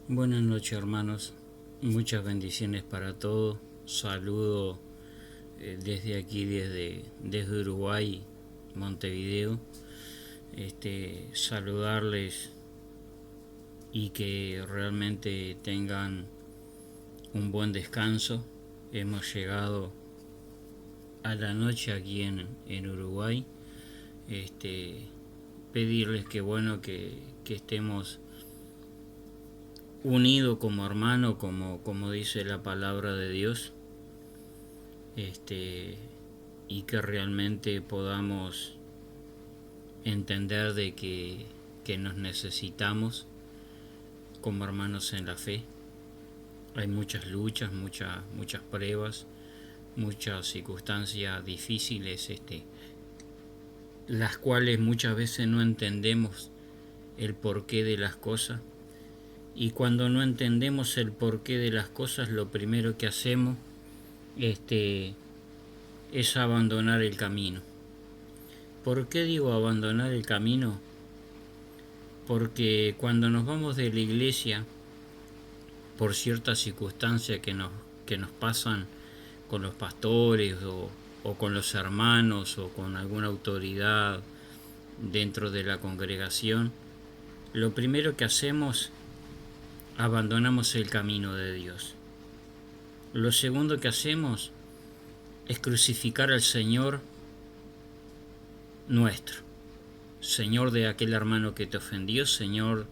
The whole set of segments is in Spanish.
Buenas noches, hermanos. Muchas bendiciones para todos. Saludo desde aquí, desde Uruguay, Montevideo. Saludarles y que realmente tengan un buen descanso. Hemos llegado a la noche aquí en Uruguay. Pedirles que bueno que estemos unidos como hermanos, como dice la palabra de Dios, este, y que realmente podamos entender de que nos necesitamos como hermanos en la fe. Hay muchas luchas, muchas pruebas, muchas circunstancias difíciles, las cuales muchas veces no entendemos el porqué de las cosas. Y cuando no entendemos el porqué de las cosas, lo primero que hacemos es abandonar el camino. ¿Por qué digo abandonar el camino? Porque cuando nos vamos de la iglesia por ciertas circunstancias que nos pasan con los pastores o con los hermanos o con alguna autoridad dentro de la congregación, lo primero que hacemos, abandonamos el camino de Dios. Lo segundo que hacemos es crucificar al Señor nuestro. Señor de aquel hermano que te ofendió, Señor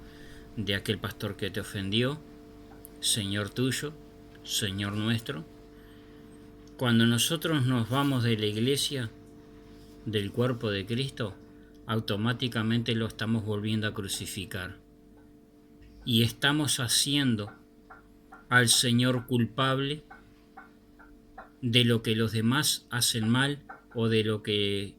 de aquel pastor que te ofendió, Señor tuyo, Señor nuestro. Cuando nosotros nos vamos de la iglesia, del cuerpo de Cristo, automáticamente lo estamos volviendo a crucificar. Y estamos haciendo al Señor culpable de lo que los demás hacen mal o de lo que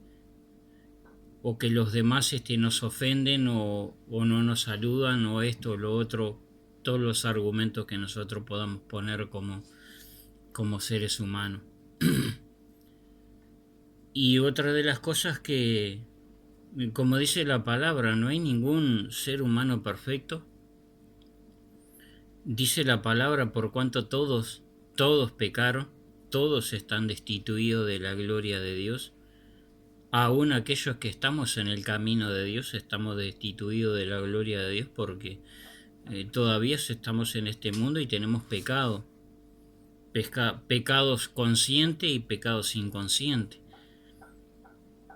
los demás nos ofenden o no nos saludan o esto o lo otro, todos los argumentos que nosotros podamos poner como seres humanos. Y otra de las cosas que, como dice la palabra, no hay ningún ser humano perfecto. Dice la palabra, por cuanto todos pecaron, todos están destituidos de la gloria de Dios. Aún aquellos que estamos en el camino de Dios estamos destituidos de la gloria de Dios porque todavía estamos en este mundo y tenemos pecado. Pecados conscientes y pecados inconscientes.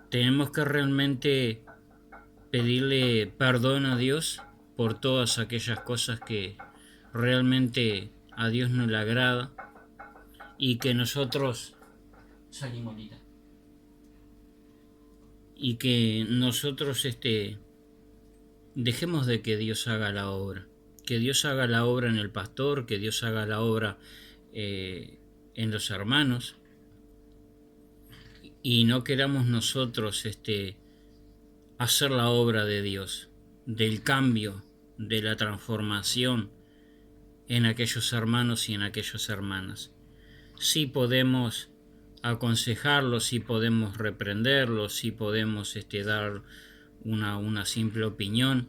Tenemos que realmente pedirle perdón a Dios por todas aquellas cosas que realmente a Dios no le agrada y que nosotros dejemos de que Dios haga la obra, que Dios haga la obra en el pastor, que Dios haga la obra en los hermanos, y no queramos nosotros hacer la obra de Dios, del cambio, de la transformación en aquellos hermanos y en aquellas hermanas. Sí podemos aconsejarlos, sí podemos reprenderlos, sí podemos dar una simple opinión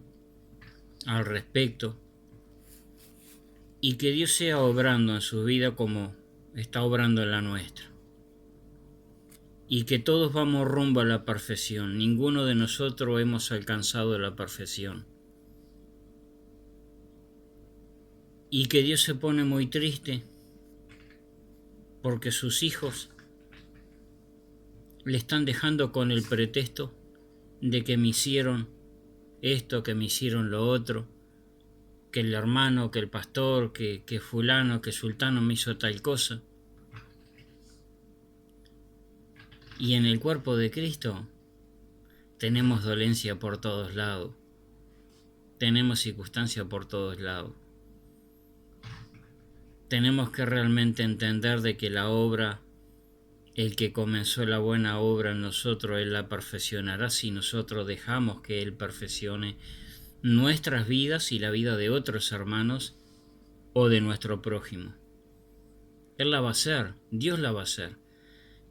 al respecto, y que Dios sea obrando en su vida como está obrando en la nuestra. Y que todos vamos rumbo a la perfección. Ninguno de nosotros hemos alcanzado la perfección. Y que Dios se pone muy triste porque sus hijos le están dejando con el pretexto de que me hicieron esto, que me hicieron lo otro, que el hermano, que el pastor, que fulano, que sultano me hizo tal cosa. Y en el cuerpo de Cristo tenemos dolencia por todos lados, tenemos circunstancia por todos lados. Tenemos que realmente entender de que la obra, el que comenzó la buena obra en nosotros, Él la perfeccionará si nosotros dejamos que Él perfeccione nuestras vidas y la vida de otros hermanos o de nuestro prójimo. Él la va a hacer, Dios la va a hacer.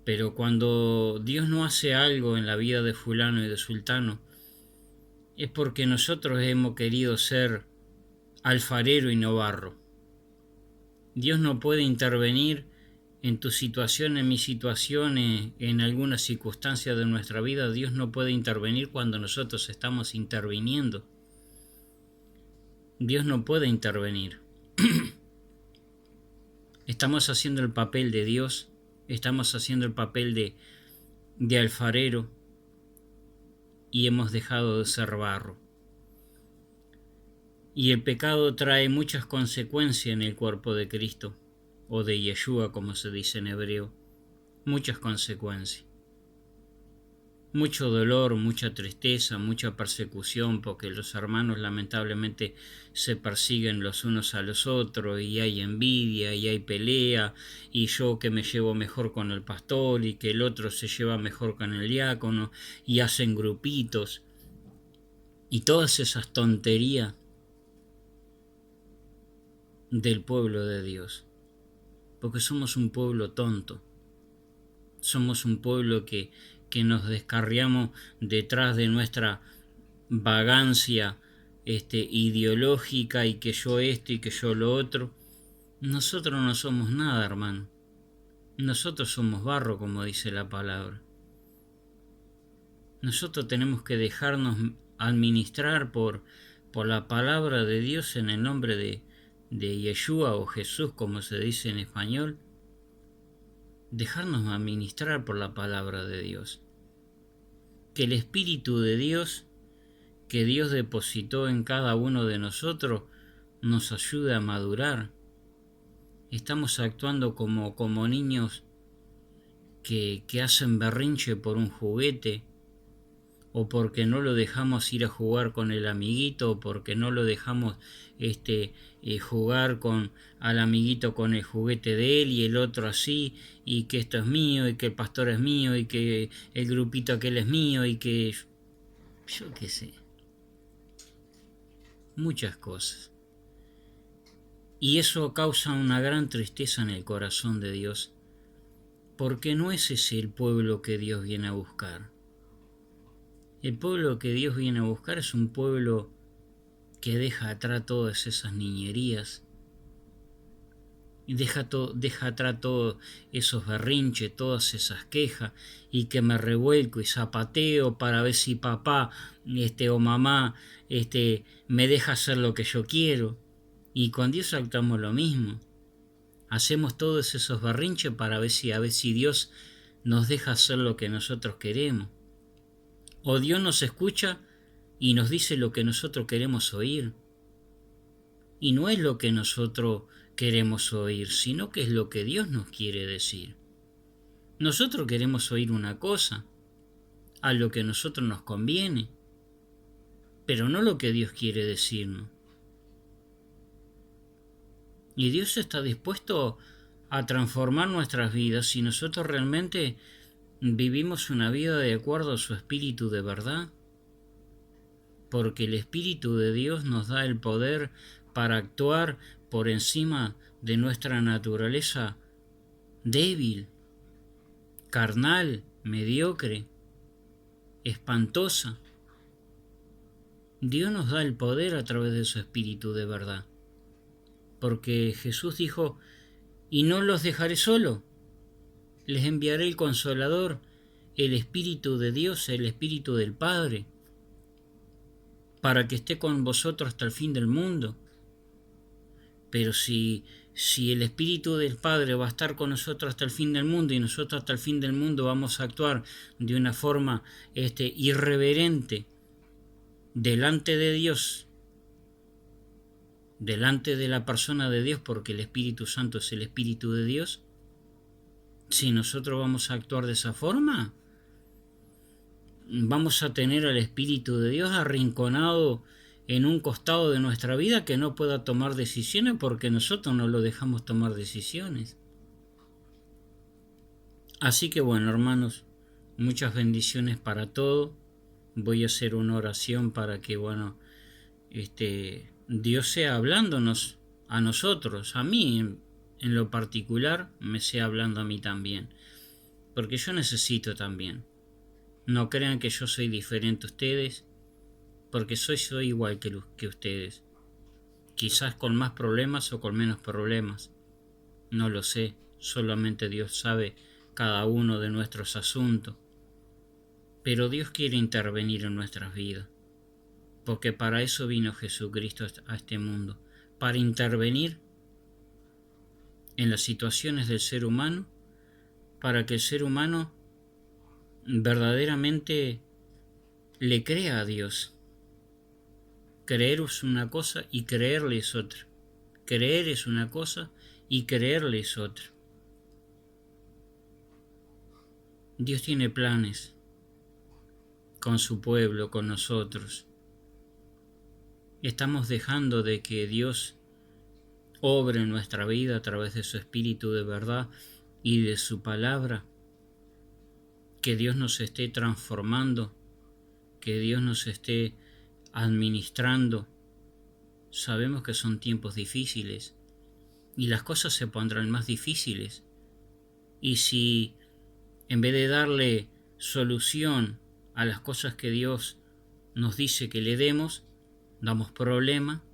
Pero cuando Dios no hace algo en la vida de fulano y de sultano, es porque nosotros hemos querido ser alfarero y no barro. Dios no puede intervenir en tu situación, en mi situación, en alguna circunstancia de nuestra vida. Dios no puede intervenir cuando nosotros estamos interviniendo. Dios no puede intervenir. Estamos haciendo el papel de Dios, estamos haciendo el papel de alfarero y hemos dejado de ser barro. Y el pecado trae muchas consecuencias en el cuerpo de Cristo, o de Yeshua como se dice en hebreo, muchas consecuencias. Mucho dolor, mucha tristeza, mucha persecución, porque los hermanos lamentablemente se persiguen los unos a los otros y hay envidia y hay pelea y yo que me llevo mejor con el pastor y que el otro se lleva mejor con el diácono y hacen grupitos y todas esas tonterías del pueblo de Dios, porque somos un pueblo tonto, somos un pueblo que nos descarriamos detrás de nuestra vagancia ideológica y que yo esto y que yo lo otro. Nosotros no somos nada, hermano. Nosotros somos barro, como dice la palabra. Nosotros tenemos que dejarnos administrar por la palabra de Dios en el nombre de Yeshua o Jesús, como se dice en español. Dejarnos administrar por la palabra de Dios. Que el Espíritu de Dios, que Dios depositó en cada uno de nosotros, nos ayude a madurar. Estamos actuando como niños que hacen berrinche por un juguete, o porque no lo dejamos ir a jugar con el amiguito, o porque no lo dejamos jugar al amiguito con el juguete de él y el otro así, y que esto es mío, y que el pastor es mío, y que el grupito aquel es mío, y que yo qué sé, muchas cosas. Y eso causa una gran tristeza en el corazón de Dios, porque no es ese el pueblo que Dios viene a buscar. El pueblo que Dios viene a buscar es un pueblo que deja atrás todas esas niñerías, y deja atrás todos esos berrinches, todas esas quejas, y que me revuelco y zapateo para ver si papá o mamá me deja hacer lo que yo quiero. Y con Dios actuamos lo mismo. Hacemos todos esos berrinches para ver si Dios nos deja hacer lo que nosotros queremos. O Dios nos escucha y nos dice lo que nosotros queremos oír. Y no es lo que nosotros queremos oír, sino que es lo que Dios nos quiere decir. Nosotros queremos oír una cosa, a lo que a nosotros nos conviene, pero no lo que Dios quiere decirnos. Y Dios está dispuesto a transformar nuestras vidas si nosotros realmente vivimos una vida de acuerdo a su espíritu de verdad. Porque el Espíritu de Dios nos da el poder para actuar por encima de nuestra naturaleza débil, carnal, mediocre, espantosa. Dios nos da el poder a través de su Espíritu de verdad. Porque Jesús dijo, y no los dejaré solo, les enviaré el Consolador, el Espíritu de Dios, el Espíritu del Padre, para que esté con vosotros hasta el fin del mundo. Pero si el Espíritu del Padre va a estar con nosotros hasta el fin del mundo y nosotros hasta el fin del mundo vamos a actuar de una forma irreverente delante de Dios, delante de la persona de Dios, porque el Espíritu Santo es el Espíritu de Dios, si nosotros vamos a actuar de esa forma, vamos a tener al Espíritu de Dios arrinconado en un costado de nuestra vida que no pueda tomar decisiones porque nosotros no lo dejamos tomar decisiones. Así que bueno, hermanos, muchas bendiciones para todos. Voy a hacer una oración para que, Dios sea hablándonos a nosotros, a mí en lo particular, me sea hablando a mí también, porque yo necesito también. No crean que yo soy diferente a ustedes, porque soy igual que ustedes. quizás con más problemas o con menos problemas, no lo sé, solamente Dios sabe cada uno de nuestros asuntos, pero Dios quiere intervenir en nuestras vidas, porque para eso vino Jesucristo a este mundo, para intervenir en las situaciones del ser humano, para que el ser humano verdaderamente le crea a Dios. Creer es una cosa y creerle es otra. Creer es una cosa y creerle es otra. Dios tiene planes con su pueblo, con nosotros. Estamos dejando de que Dios obre en nuestra vida a través de su Espíritu de verdad y de su palabra. Que Dios nos esté transformando, que Dios nos esté administrando. Sabemos que son tiempos difíciles y las cosas se pondrán más difíciles. Y si en vez de darle solución a las cosas que Dios nos dice que le demos, damos problema,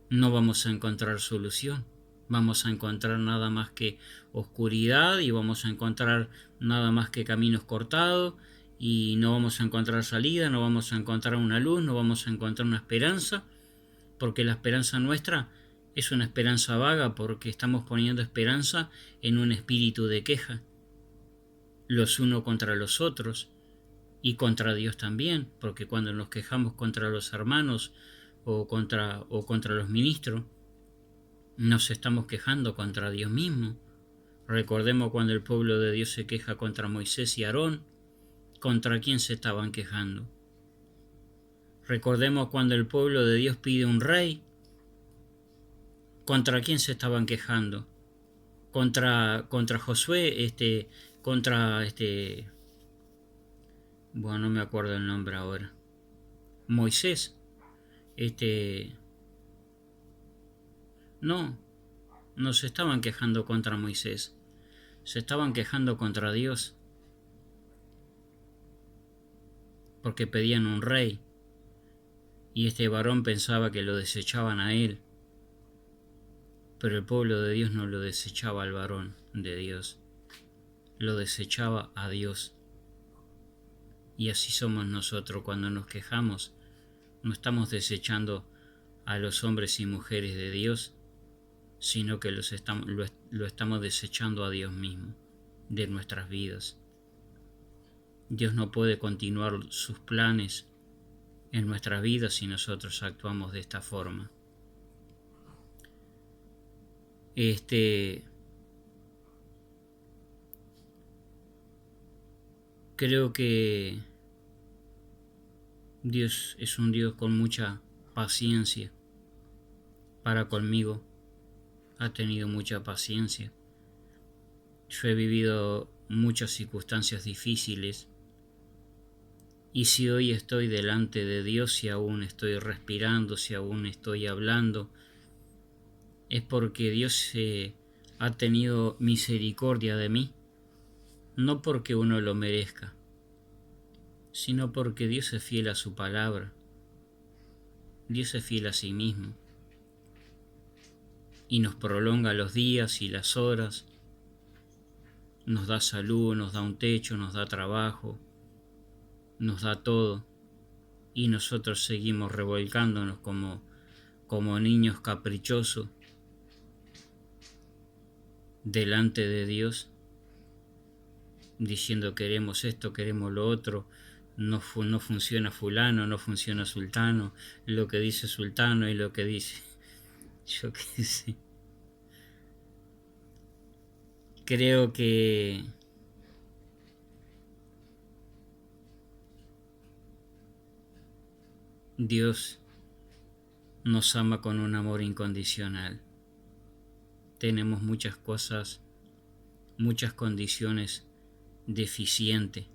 no vamos a encontrar solución. Vamos a encontrar nada más que oscuridad y vamos a encontrar nada más que caminos cortados y no vamos a encontrar salida, no vamos a encontrar una luz, no vamos a encontrar una esperanza, porque la esperanza nuestra es una esperanza vaga, porque estamos poniendo esperanza en un espíritu de queja, los unos contra los otros y contra Dios también, porque cuando nos quejamos contra los hermanos o contra los ministros, nos estamos quejando contra Dios mismo. Recordemos cuando el pueblo de Dios se queja contra Moisés y Aarón, ¿contra quién se estaban quejando? Recordemos cuando el pueblo de Dios pide un rey, ¿contra quién se estaban quejando? Contra Josué, bueno, no me acuerdo el nombre ahora. Moisés, no se estaban quejando contra Moisés, se estaban quejando contra Dios, porque pedían un rey, y este varón pensaba que lo desechaban a él, pero el pueblo de Dios no lo desechaba al varón de Dios, lo desechaba a Dios. Y así somos nosotros cuando nos quejamos, no estamos desechando a los hombres y mujeres de Dios, sino que lo estamos desechando a Dios mismo, de nuestras vidas. Dios no puede continuar sus planes en nuestras vidas si nosotros actuamos de esta forma. Creo que Dios es un Dios con mucha paciencia para conmigo. Ha tenido mucha paciencia. Yo he vivido muchas circunstancias difíciles y si hoy estoy delante de Dios, si aún estoy respirando, si aún estoy hablando, es porque Dios ha tenido misericordia de mí, no porque uno lo merezca, sino porque Dios es fiel a su palabra. Dios es fiel a sí mismo y nos prolonga los días y las horas, nos da salud, nos da un techo, nos da trabajo, nos da todo, y nosotros seguimos revolcándonos como niños caprichosos delante de Dios, diciendo queremos esto, queremos lo otro, no funciona fulano, no funciona sultano, lo que dice sultano y lo que dice, yo qué sé. Creo que Dios nos ama con un amor incondicional. Tenemos muchas cosas, muchas condiciones deficientes.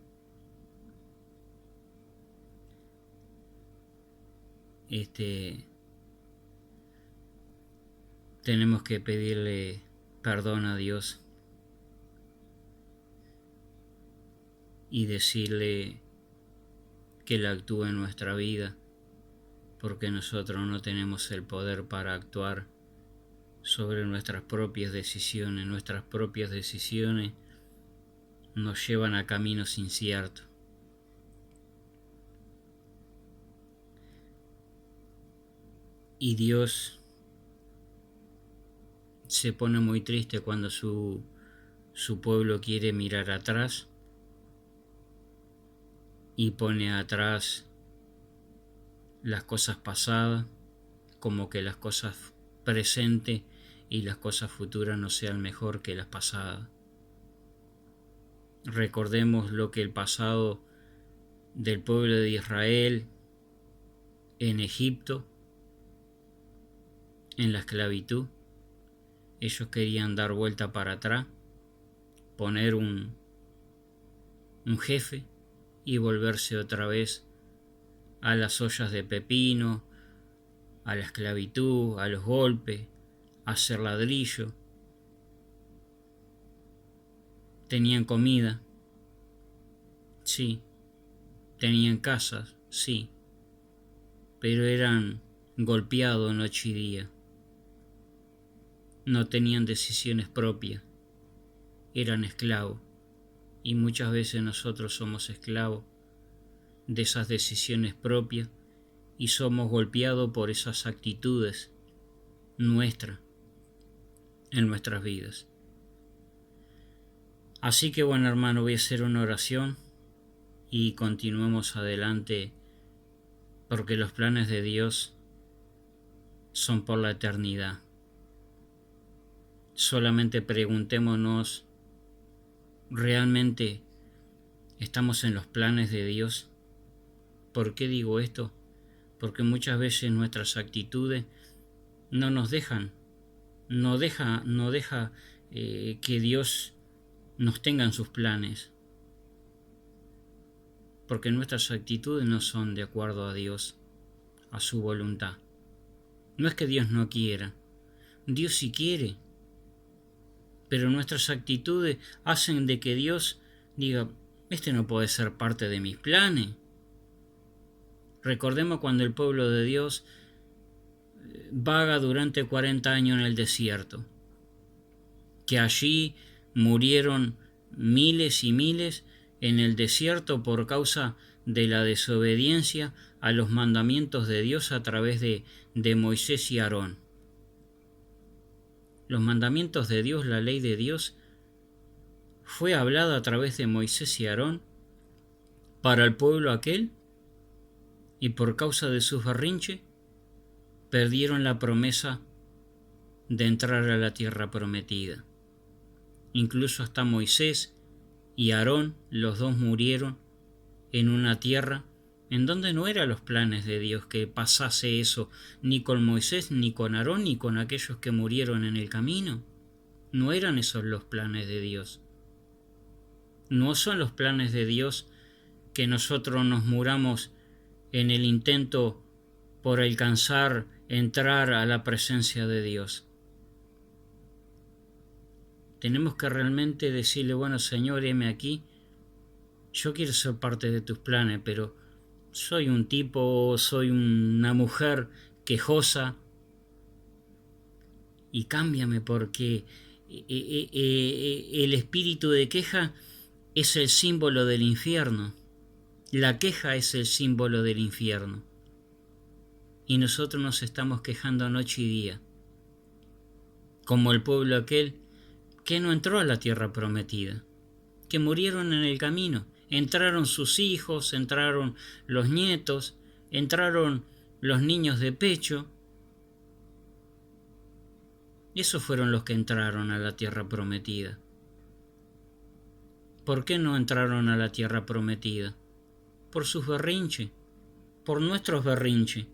Tenemos que pedirle perdón a Dios y decirle que Él actúe en nuestra vida porque nosotros no tenemos el poder para actuar sobre nuestras propias decisiones. Nuestras propias decisiones nos llevan a caminos inciertos. Y Dios se pone muy triste cuando su pueblo quiere mirar atrás y pone atrás las cosas pasadas, como que las cosas presentes y las cosas futuras no sean mejor que las pasadas. Recordemos lo que el pasado del pueblo de Israel en Egipto, en la esclavitud. Ellos querían dar vuelta para atrás, poner un jefe y volverse otra vez a las ollas de pepino, a la esclavitud, a los golpes, a hacer ladrillo. Tenían comida, sí. Tenían casas, sí. Pero eran golpeados noche y día. No tenían decisiones propias. Eran esclavos. Y muchas veces nosotros somos esclavos de esas decisiones propias y somos golpeados por esas actitudes nuestras en nuestras vidas. Así que bueno, hermano, voy a hacer una oración y continuemos adelante, porque los planes de Dios son por la eternidad. Solamente preguntémonos, ¿realmente estamos en los planes de Dios? ¿Por qué digo esto? Porque muchas veces nuestras actitudes no nos dejan, no deja que Dios nos tenga en sus planes, porque nuestras actitudes no son de acuerdo a Dios, a su voluntad. No es que Dios no quiera, Dios sí quiere, pero nuestras actitudes hacen de que Dios diga, este no puede ser parte de mis planes. Recordemos cuando el pueblo de Dios vaga durante 40 años en el desierto, que allí murieron miles y miles en el desierto por causa de la desobediencia a los mandamientos de Dios a través de Moisés y Aarón. Los mandamientos de Dios, la ley de Dios, fue hablada a través de Moisés y Aarón para el pueblo aquel, y por causa de sus berrinches perdieron la promesa de entrar a la tierra prometida. Incluso hasta Moisés y Aarón, los dos murieron en una tierra en donde no eran los planes de Dios que pasase eso, ni con Moisés, ni con Aarón, ni con aquellos que murieron en el camino. No eran esos los planes de Dios. No son los planes de Dios que nosotros nos muramos en el intento por alcanzar, entrar a la presencia de Dios. Tenemos que realmente decirle, bueno, Señor, heme aquí, yo quiero ser parte de tus planes, pero soy un tipo, soy una mujer quejosa, y cámbiame, porque el espíritu de queja es el símbolo del infierno. La queja es el símbolo del infierno. Y nosotros nos estamos quejando noche y día, como el pueblo aquel que no entró a la tierra prometida, que murieron en el camino. Entraron sus hijos, entraron los nietos, entraron los niños de pecho. Esos fueron los que entraron a la tierra prometida. ¿Por qué no entraron a la tierra prometida? Por sus berrinches, por nuestros berrinches.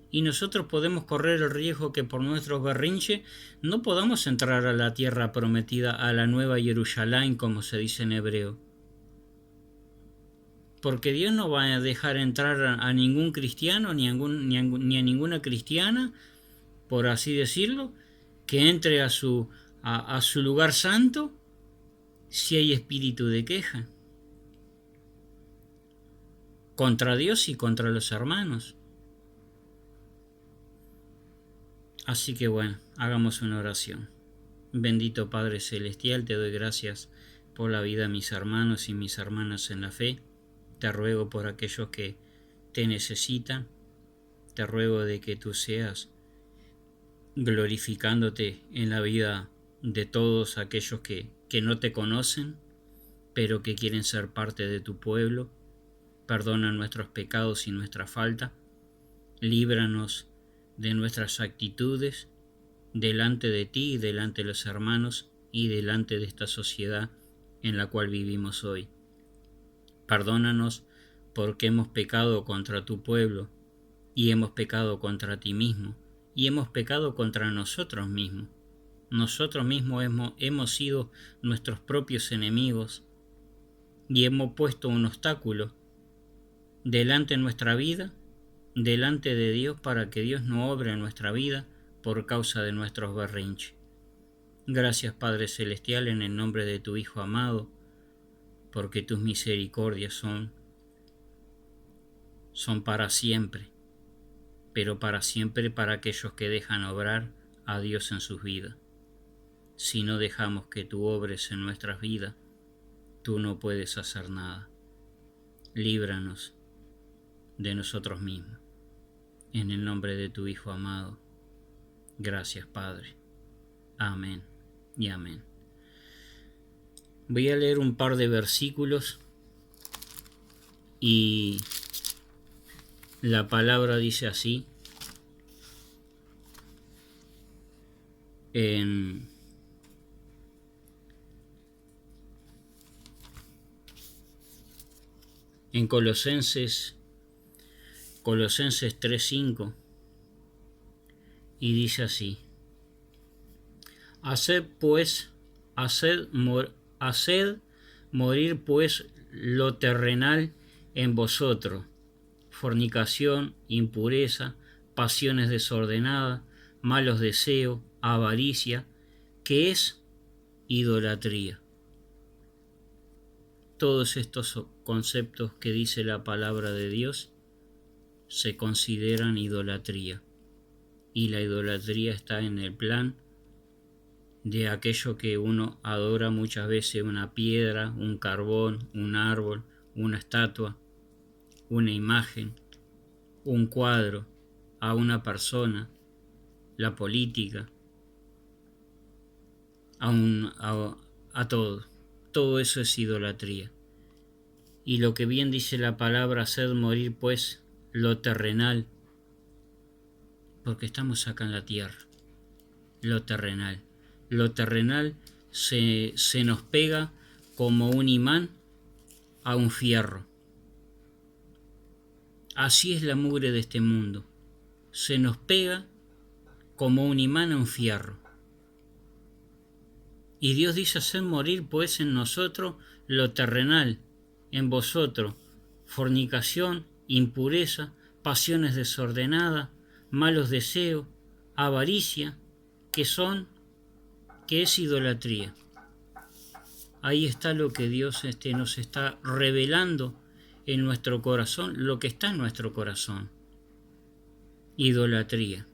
Y nosotros podemos correr el riesgo que por nuestros berrinches no podamos entrar a la tierra prometida, a la nueva Jerusalén, como se dice en hebreo. Porque Dios no va a dejar entrar a ningún cristiano ni a ninguna cristiana, por así decirlo, que entre a su lugar santo si hay espíritu de queja contra Dios y contra los hermanos. Así que bueno, hagamos una oración. Bendito Padre Celestial, te doy gracias por la vida de mis hermanos y mis hermanas en la fe. Te ruego por aquellos que te necesitan. Te ruego de que tú seas glorificándote en la vida de todos aquellos que no te conocen, pero que quieren ser parte de tu pueblo. Perdona nuestros pecados y nuestra falta. Líbranos de nuestras actitudes delante de ti y delante de los hermanos y delante de esta sociedad en la cual vivimos hoy. Perdónanos porque hemos pecado contra tu pueblo y hemos pecado contra ti mismo y hemos pecado contra nosotros mismos. Nosotros mismos hemos sido nuestros propios enemigos y hemos puesto un obstáculo delante de nuestra vida, delante de Dios, para que Dios no obre en nuestra vida por causa de nuestros berrinches. Gracias, Padre Celestial, en el nombre de tu Hijo amado, porque tus misericordias son para siempre, pero para siempre para aquellos que dejan obrar a Dios en sus vidas. Si no dejamos que tú obres en nuestras vidas, tú no puedes hacer nada. Líbranos de nosotros mismos. En el nombre de tu Hijo amado. Gracias, Padre. Amén y amén. Voy a leer un par de versículos y la palabra dice así en Colosenses 3:5 y dice así: Haced morir pues lo terrenal en vosotros: fornicación, impureza, pasiones desordenadas, malos deseos, avaricia, que es idolatría. Todos estos conceptos que dice la palabra de Dios se consideran idolatría, y la idolatría está en el plan de aquello que uno adora muchas veces: una piedra, un carbón, un árbol, una estatua, una imagen, un cuadro, a una persona, la política, a todo. Todo eso es idolatría. Y lo que bien dice la palabra: haced morir pues lo terrenal, porque estamos acá en la tierra. Lo terrenal se nos pega como un imán a un fierro. Así es la mugre de este mundo. Se nos pega como un imán a un fierro. Y Dios dice: haced morir pues en nosotros lo terrenal, en vosotros: fornicación, impureza, pasiones desordenadas, malos deseos, avaricia, que es idolatría. Ahí está lo que Dios nos está revelando en nuestro corazón, lo que está en nuestro corazón: idolatría.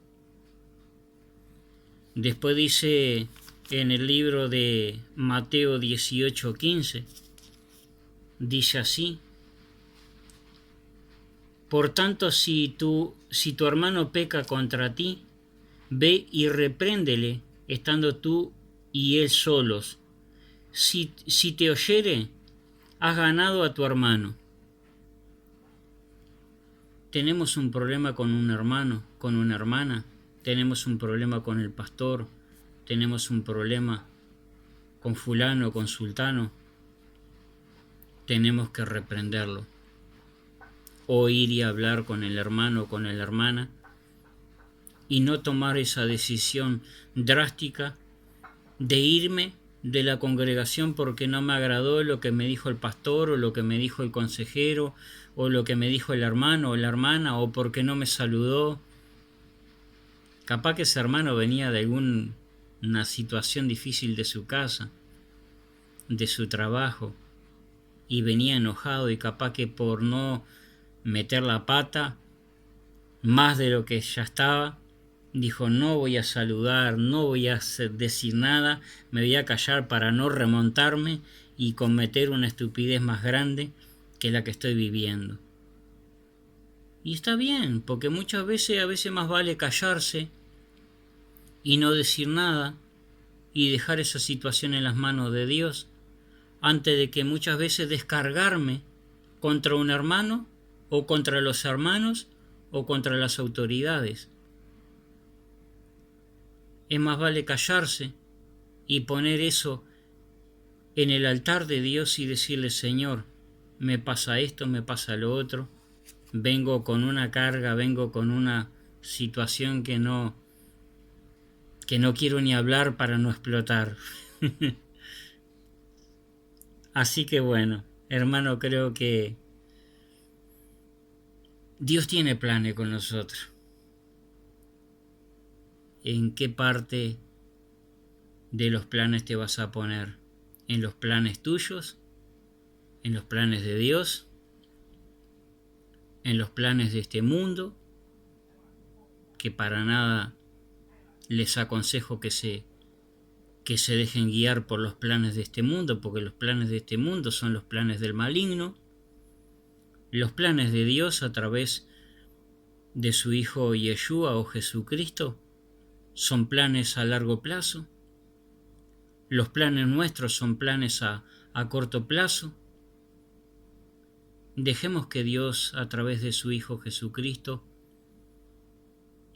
Después dice en el libro de Mateo 18:15, dice así: Por tanto, si tu hermano peca contra ti, ve y repréndele, estando tú y él solos. Si te oyere, has ganado a tu hermano. Tenemos un problema con un hermano, con una hermana, tenemos un problema con el pastor, tenemos un problema con fulano, con sultano. Tenemos que reprenderlo, o ir y hablar con el hermano o con la hermana, y no tomar esa decisión drástica de irme de la congregación porque no me agradó lo que me dijo el pastor, o lo que me dijo el consejero, o lo que me dijo el hermano o la hermana, o porque no me saludó. Capaz que ese hermano venía de alguna situación difícil de su casa, de su trabajo, y venía enojado, y capaz que por no meter la pata más de lo que ya estaba, Dijo, no voy a saludar, no voy a decir nada, me voy a callar para no remontarme y cometer una estupidez más grande que la que estoy viviendo. Y está bien, porque muchas veces, a veces más vale callarse y no decir nada y dejar esa situación en las manos de Dios, antes de que muchas veces descargarme contra un hermano o contra los hermanos o contra las autoridades. Es más vale callarse y poner eso en el altar de Dios y decirle, Señor, me pasa esto, me pasa lo otro, vengo con una carga, vengo con una situación que no quiero ni hablar para no explotar. Así que bueno, hermano, creo que Dios tiene planes con nosotros. ¿En qué parte de los planes te vas a poner? ¿En los planes tuyos? ¿En los planes de Dios? ¿En los planes de este mundo? Que para nada les aconsejo que se dejen guiar por los planes de este mundo, porque los planes de este mundo son los planes del maligno. Los planes de Dios a través de su Hijo Yeshua o Jesucristo son planes a largo plazo. Los planes nuestros son planes a corto plazo. Dejemos que Dios, a través de su Hijo Jesucristo,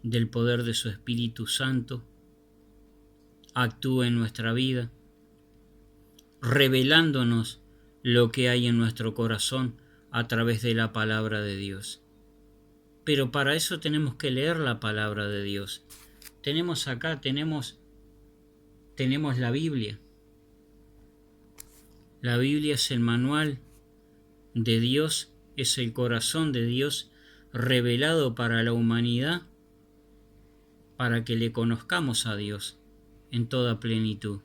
del poder de su Espíritu Santo, actúe en nuestra vida, revelándonos lo que hay en nuestro corazón a través de la palabra de Dios. Pero para eso tenemos que leer la palabra de Dios. Tenemos la Biblia. La Biblia es el manual de Dios, es el corazón de Dios revelado para la humanidad, para que le conozcamos a Dios en toda plenitud.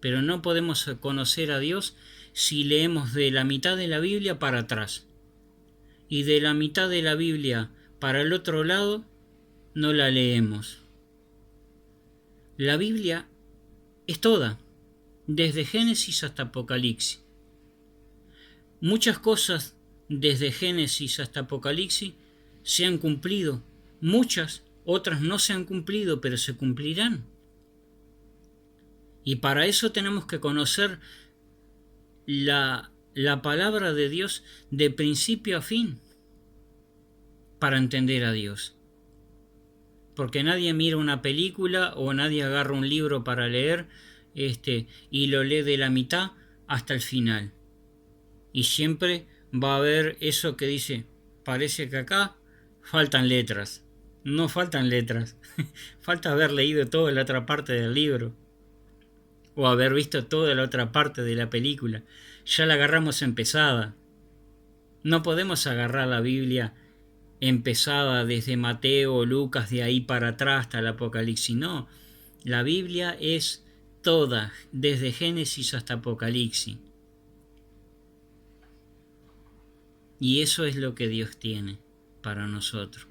Pero no podemos conocer a Dios si leemos de la mitad de la Biblia para atrás. Y de la mitad de la Biblia para el otro lado no la leemos. La Biblia es toda, desde Génesis hasta Apocalipsis. Muchas cosas desde Génesis hasta Apocalipsis se han cumplido, muchas otras no se han cumplido, pero se cumplirán. Y para eso tenemos que conocer la palabra de Dios de principio a fin, para entender a Dios. Porque nadie mira una película o nadie agarra un libro para leer y lo lee de la mitad hasta el final. Y siempre va a haber eso que dice, parece que acá faltan letras. No faltan letras. Falta haber leído toda la otra parte del libro. O haber visto toda la otra parte de la película. Ya la agarramos empezada. No podemos agarrar la Biblia empezada desde Mateo o Lucas, de ahí para atrás hasta el Apocalipsis. No, la Biblia es toda, desde Génesis hasta Apocalipsis. Y eso es lo que Dios tiene para nosotros.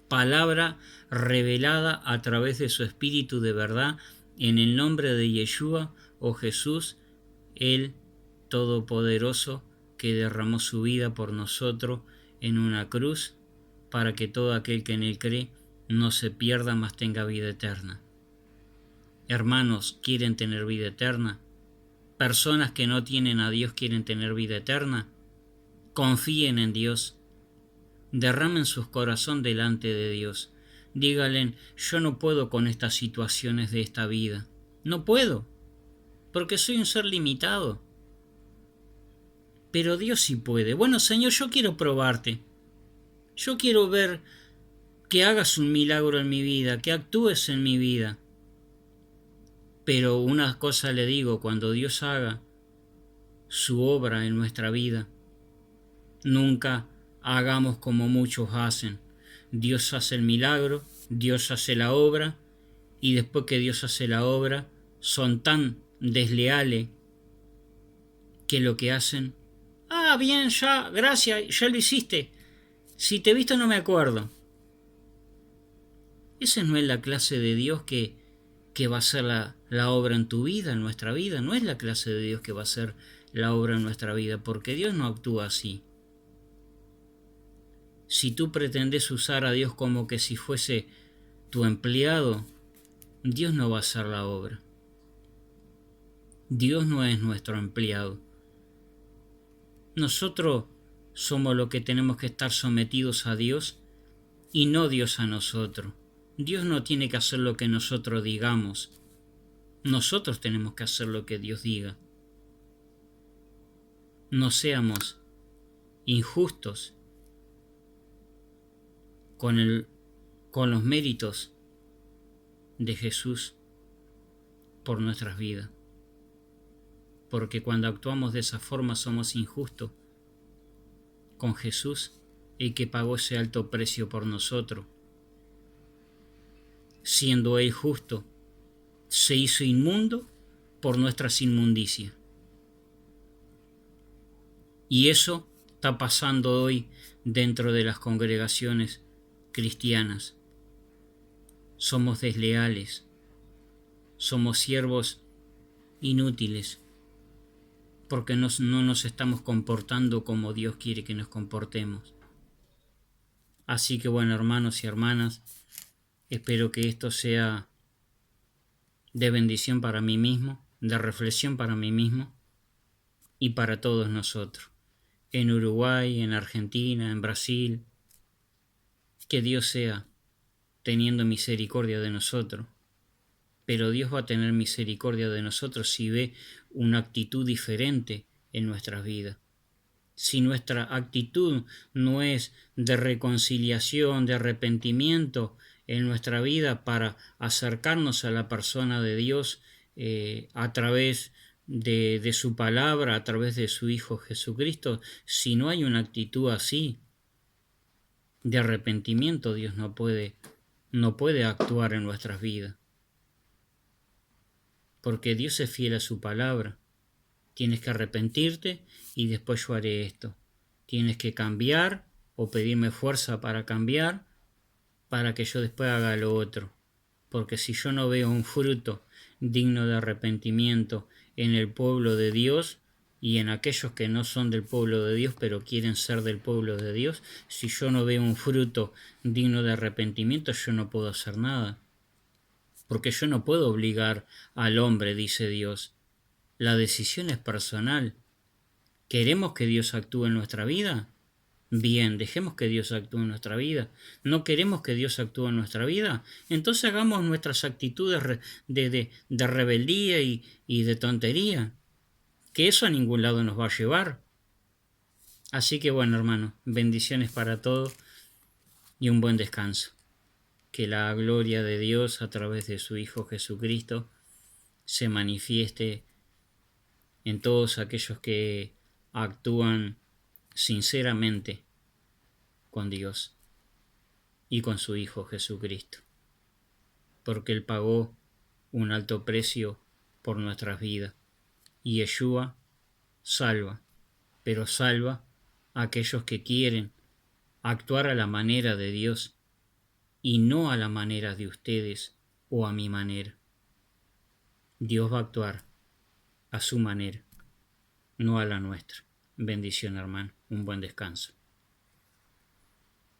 Palabra revelada a través de su Espíritu de verdad, en el nombre de Yeshua o Jesús, el Todopoderoso, que derramó su vida por nosotros en una cruz, para que todo aquel que en él cree no se pierda, mas tenga vida eterna. Hermanos, ¿quieren tener vida eterna? Personas que no tienen a Dios quieren tener vida eterna. Confíen en Dios. Derramen sus corazones delante de Dios. Díganle, yo no puedo con estas situaciones de esta vida. No puedo, porque soy un ser limitado. Pero Dios sí puede. Bueno, Señor, yo quiero probarte. Yo quiero ver que hagas un milagro en mi vida, que actúes en mi vida. Pero una cosa le digo, cuando Dios haga su obra en nuestra vida, nunca hagamos como muchos hacen. Dios hace el milagro, Dios hace la obra, y después que Dios hace la obra, son tan desleales que lo que hacen, bien, ya, gracias, ya lo hiciste. Si te he visto no me acuerdo. Esa no es la clase de Dios que va a hacer la obra en tu vida, en nuestra vida. No es la clase de Dios que va a hacer la obra en nuestra vida, porque Dios no actúa así. Si tú pretendes usar a Dios como que si fuese tu empleado, Dios no va a hacer la obra. Dios no es nuestro empleado. Nosotros somos los que tenemos que estar sometidos a Dios y no Dios a nosotros. Dios no tiene que hacer lo que nosotros digamos. Nosotros tenemos que hacer lo que Dios diga. No seamos injustos con los méritos de Jesús por nuestras vidas. Porque cuando actuamos de esa forma somos injustos con Jesús, el que pagó ese alto precio por nosotros. Siendo Él justo, se hizo inmundo por nuestras inmundicias. Y eso está pasando hoy dentro de las congregaciones cristianas. Somos desleales, somos siervos inútiles, porque no nos estamos comportando como Dios quiere que nos comportemos. Así que bueno, hermanos y hermanas, espero que esto sea de bendición para mí mismo, de reflexión para mí mismo y para todos nosotros, en Uruguay, en Argentina, en Brasil. Que Dios sea teniendo misericordia de nosotros, pero Dios va a tener misericordia de nosotros si ve una actitud diferente en nuestras vidas. Si nuestra actitud no es de reconciliación, de arrepentimiento en nuestra vida para acercarnos a la persona de Dios a través de su palabra, a través de su Hijo Jesucristo, si no hay una actitud así de arrepentimiento, Dios no puede actuar en nuestras vidas. Porque Dios es fiel a su palabra. Tienes que arrepentirte y después yo haré esto. Tienes que cambiar o pedirme fuerza para cambiar para que yo después haga lo otro. Porque si yo no veo un fruto digno de arrepentimiento en el pueblo de Dios y en aquellos que no son del pueblo de Dios pero quieren ser del pueblo de Dios, si yo no veo un fruto digno de arrepentimiento, yo no puedo hacer nada. Porque yo no puedo obligar al hombre, dice Dios. La decisión es personal. ¿Queremos que Dios actúe en nuestra vida? Bien, dejemos que Dios actúe en nuestra vida. ¿No queremos que Dios actúe en nuestra vida? Entonces hagamos nuestras actitudes de rebeldía y de tontería. Que eso a ningún lado nos va a llevar. Así que bueno, hermano, bendiciones para todos y un buen descanso. Que la gloria de Dios a través de su Hijo Jesucristo se manifieste en todos aquellos que actúan sinceramente con Dios y con su Hijo Jesucristo, porque Él pagó un alto precio por nuestras vidas y Yeshua salva, pero salva a aquellos que quieren actuar a la manera de Dios y no a la manera de ustedes o a mi manera. Dios va a actuar a su manera, no a la nuestra. Bendición, hermano. Un buen descanso.